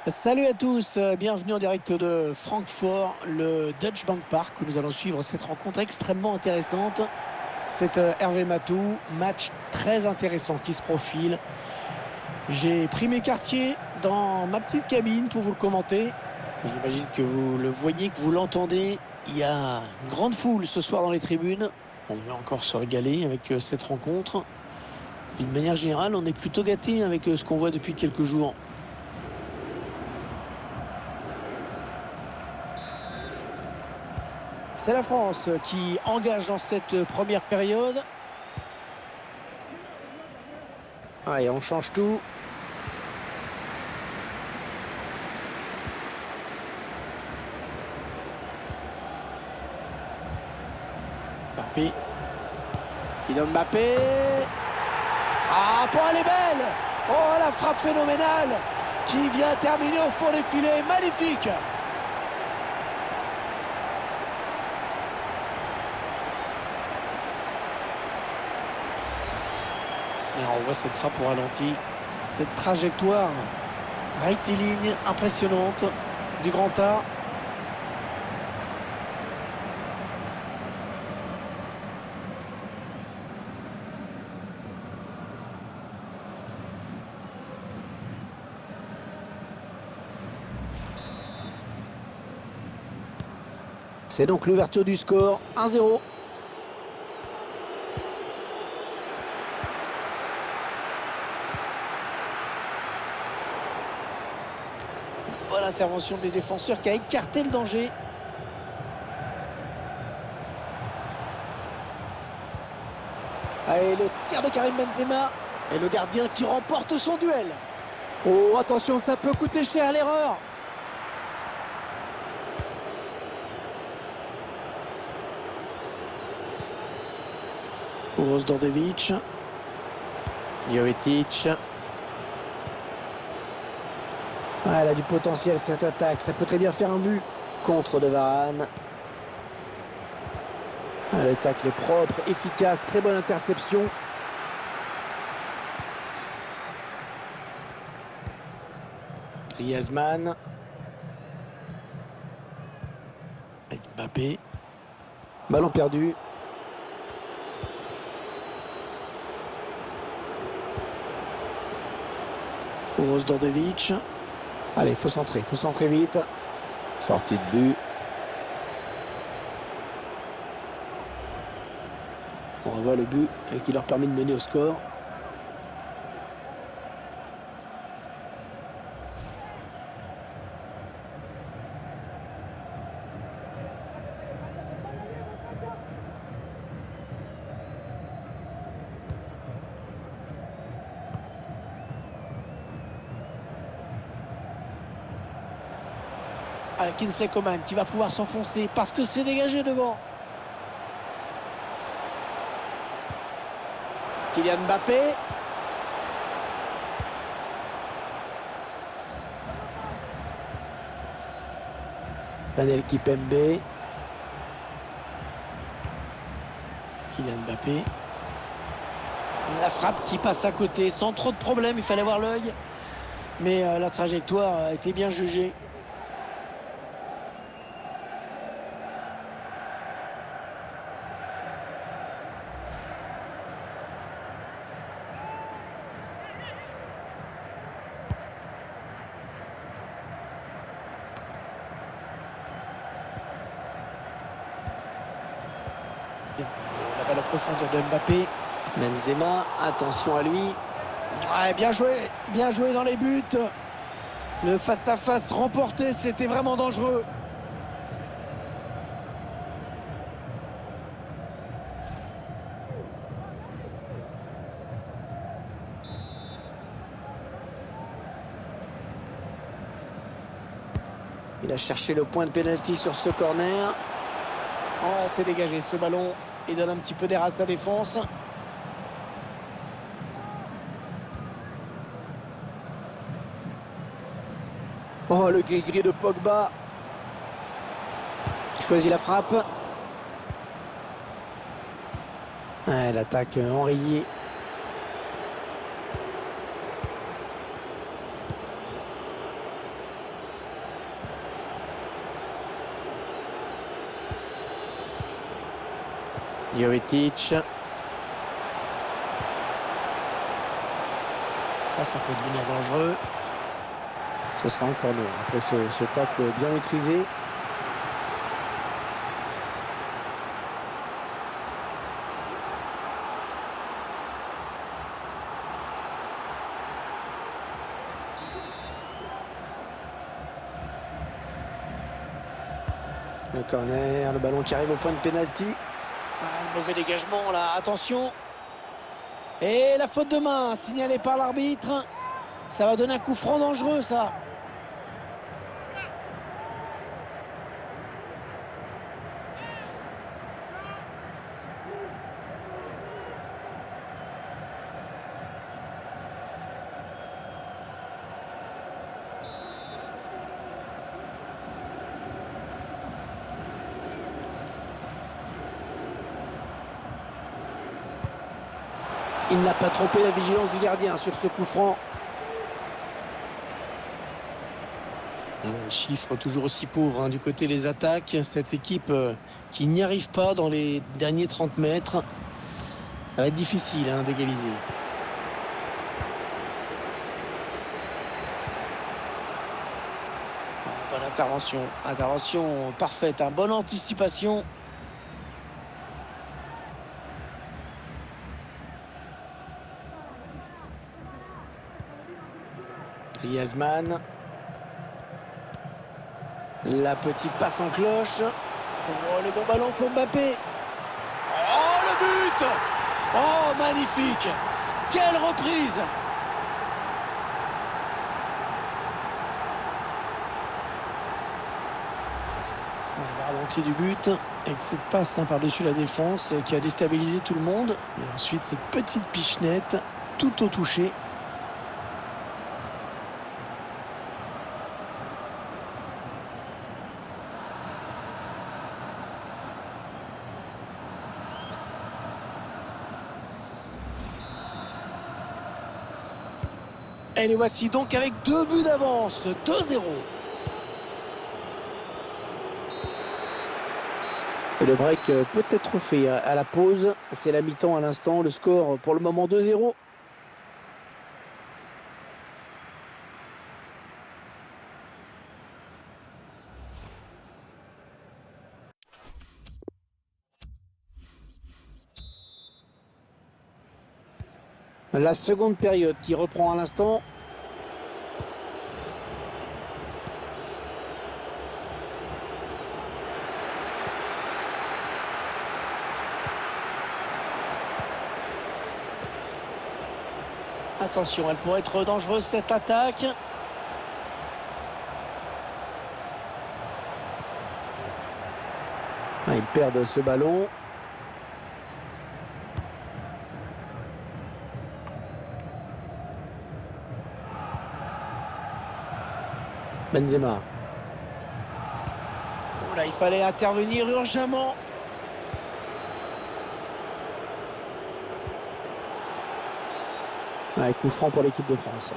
Salut à tous, bienvenue en direct de Francfort, le Deutsche Bank Park, où nous allons suivre cette rencontre extrêmement intéressante. C'est Hervé Matou, match très intéressant qui se profile. J'ai pris mes quartiers dans ma petite cabine pour vous le commenter. J'imagine que vous le voyez, que vous l'entendez. Il y a une grande foule ce soir dans les tribunes. On va encore se régaler avec cette rencontre. D'une manière générale, on est plutôt gâtés avec ce qu'on voit depuis quelques jours. C'est la France qui engage dans cette première période. Allez, on change tout. Mbappé. Kylian Mbappé. Frappe, oh, elle est belle. Oh, la frappe phénoménale qui vient terminer au fond des filets. Magnifique. Et on voit cette frappe au ralenti. Cette trajectoire rectiligne impressionnante du grand art. C'est donc l'ouverture du score, 1-0. Bonne intervention des défenseurs qui a écarté le danger. Allez, le tir de Karim Benzema. Et le gardien qui remporte son duel. Oh, attention, ça peut coûter cher l'erreur. Uroš-Đorđević. Jovetic. Ah, elle a du potentiel cette attaque. Ça peut très bien faire un but. Contre de Varane. Ah, le tacle est propre, efficace, très bonne interception. Griezmann. Avec Mbappé. Ballon perdu. Uroš-Đorđević. Allez, il faut centrer vite. Sortie de but. On revoit le but qui leur permet de mener au score. Kingsley Coman qui va pouvoir s'enfoncer parce que c'est dégagé devant. Kylian Mbappé. Manel Kipembe. Kylian Mbappé. La frappe qui passe à côté sans trop de problèmes, il fallait avoir l'œil. Mais la trajectoire a été bien jugée. La balle en profondeur de Mbappé. Benzema, attention à lui. Ouais, bien joué dans les buts. Le face-à-face remporté, c'était vraiment dangereux. Il a cherché le point de pénalty sur ce corner. Oh, c'est dégagé ce ballon. Il donne un petit peu d'air à sa défense. Oh, le gris-gris de Pogba. Il choisit la frappe. Ouais, l'attaque enrayée. Jovetic. Ça peut devenir dangereux. Ce sera un corner après ce tacle bien maîtrisé. Le corner, le ballon qui arrive au point de pénalty. Un mauvais dégagement là, attention. Et la faute de main signalée par l'arbitre. Ça va donner un coup franc dangereux, ça. Il n'a pas trompé la vigilance du gardien sur ce coup franc. Un chiffre toujours aussi pauvre du côté des attaques. Cette équipe qui n'y arrive pas dans les derniers 30 mètres. Ça va être difficile d'égaliser. Bonne intervention. Intervention parfaite. Bonne anticipation. Griezmann. La petite passe en cloche. Oh, le bon ballon pour Mbappé. Oh, le but! Oh, magnifique! Quelle reprise! La volonté du but avec cette passe par-dessus la défense qui a déstabilisé tout le monde. Et ensuite, cette petite pichenette tout au toucher. Et les voici donc avec 2 buts d'avance, 2-0. Et le break peut être fait à la pause. C'est la mi-temps à l'instant. Le score pour le moment 2-0. La seconde période qui reprend à l'instant. Attention, elle pourrait être dangereuse cette attaque. Ils perdent ce ballon. Benzema. Oh là, il fallait intervenir urgemment. Coup franc pour l'équipe de France.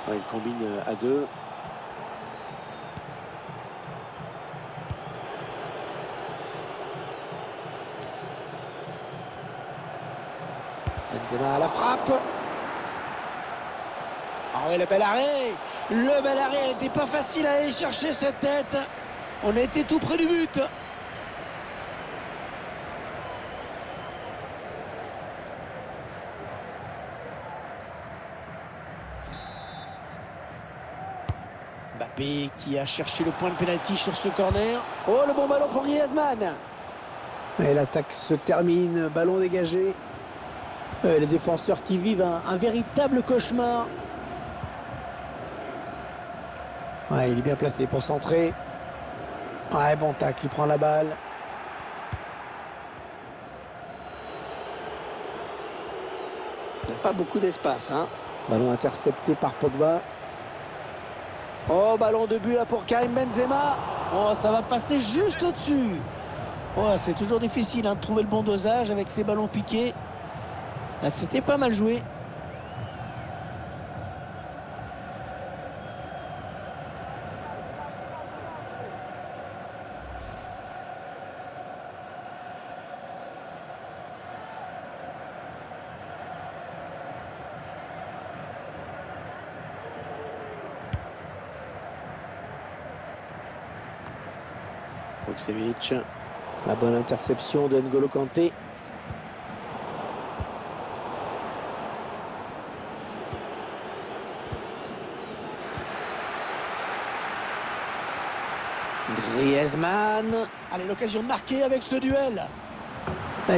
Il combine à deux. Benzema à la frappe. Ah ouais, le bel arrêt. Le bel arrêt, elle n'était pas facile à aller chercher cette tête. On a été tout près du but. Mbappé qui a cherché le point de pénalty sur ce corner. Oh, le bon ballon pour Griezmann. Et l'attaque se termine, ballon dégagé. Les défenseurs qui vivent un véritable cauchemar. Ouais, il est bien placé pour centrer. Ouais, bon tacle, il prend la balle. Il n'a pas beaucoup d'espace. Ballon intercepté par Pogba. Oh, ballon de but là pour Karim Benzema. Oh, ça va passer juste au-dessus. Oh, c'est toujours difficile de trouver le bon dosage avec ces ballons piqués. Là, c'était pas mal joué. Jurksevic. La bonne interception de N'Golo Kanté. Griezmann. Allez, l'occasion de marquer avec ce duel.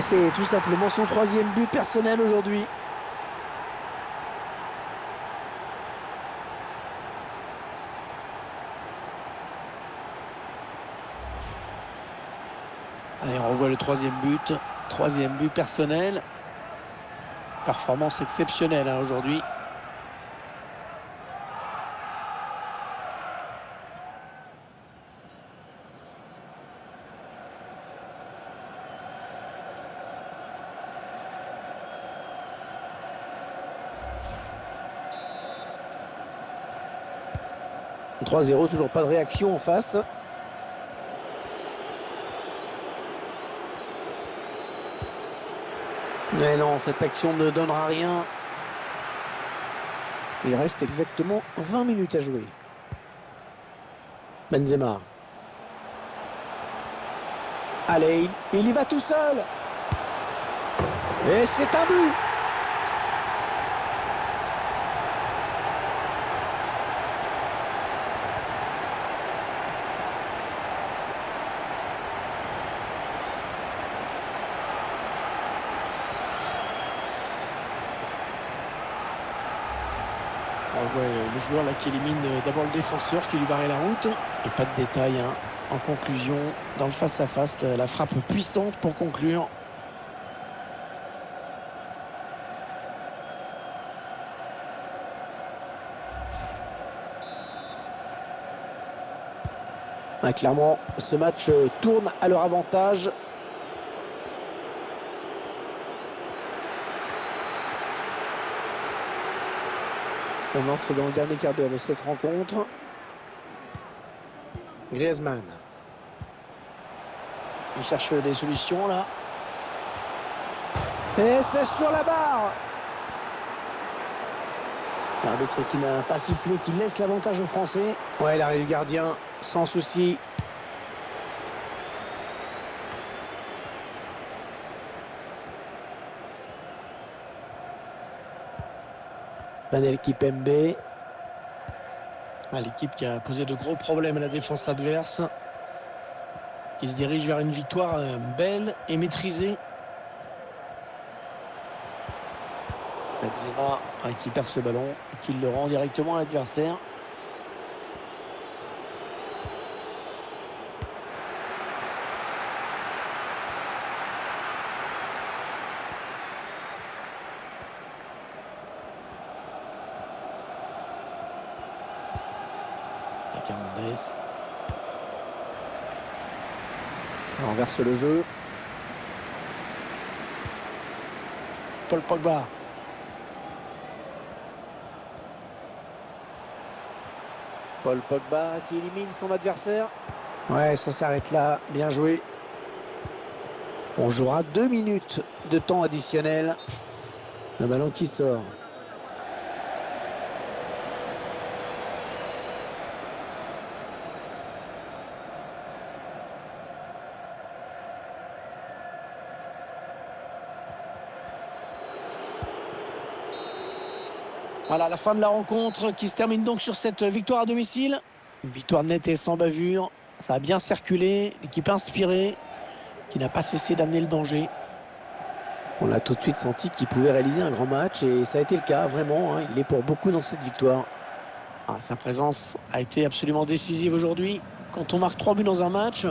C'est tout simplement son 3e but personnel aujourd'hui. Allez, on revoit le 3e but. 3e but personnel. Performance exceptionnelle aujourd'hui. « 3-0, toujours pas de réaction en face. » Mais non, cette action ne donnera rien. Il reste exactement 20 minutes à jouer. Benzema. Allez, il y va tout seul. Et c'est un but. On voit le joueur là qui élimine d'abord le défenseur qui lui barrait la route. Et pas de détails hein. En conclusion, dans le face-à-face, la frappe puissante pour conclure. Clairement, ce match tourne à leur avantage. On entre dans le dernier quart d'heure de cette rencontre. Griezmann. Il cherche des solutions là. Et c'est sur la barre. L'arbitre qui n'a pas sifflé, qui laisse l'avantage aux Français. Ouais, l'arrêt du gardien, sans souci. Manel Kipembe. L'équipe qui a posé de gros problèmes à la défense adverse. Qui se dirige vers une victoire belle et maîtrisée. Benzema qui perd ce ballon et qui le rend directement à l'adversaire. Hernandez. On renverse le jeu. Paul Pogba. Paul Pogba qui élimine son adversaire. Ouais, ça s'arrête là. Bien joué. On jouera 2 minutes de temps additionnel. Le ballon qui sort. Voilà la fin de la rencontre qui se termine donc sur cette victoire à domicile. Une victoire nette et sans bavure. Ça a bien circulé. L'équipe inspirée qui n'a pas cessé d'amener le danger. On a tout de suite senti qu'il pouvait réaliser un grand match et ça a été le cas, vraiment. Il est pour beaucoup dans cette victoire. Sa présence a été absolument décisive aujourd'hui. Quand on marque 3 buts dans un match,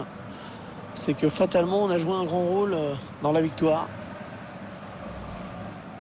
c'est que fatalement on a joué un grand rôle dans la victoire.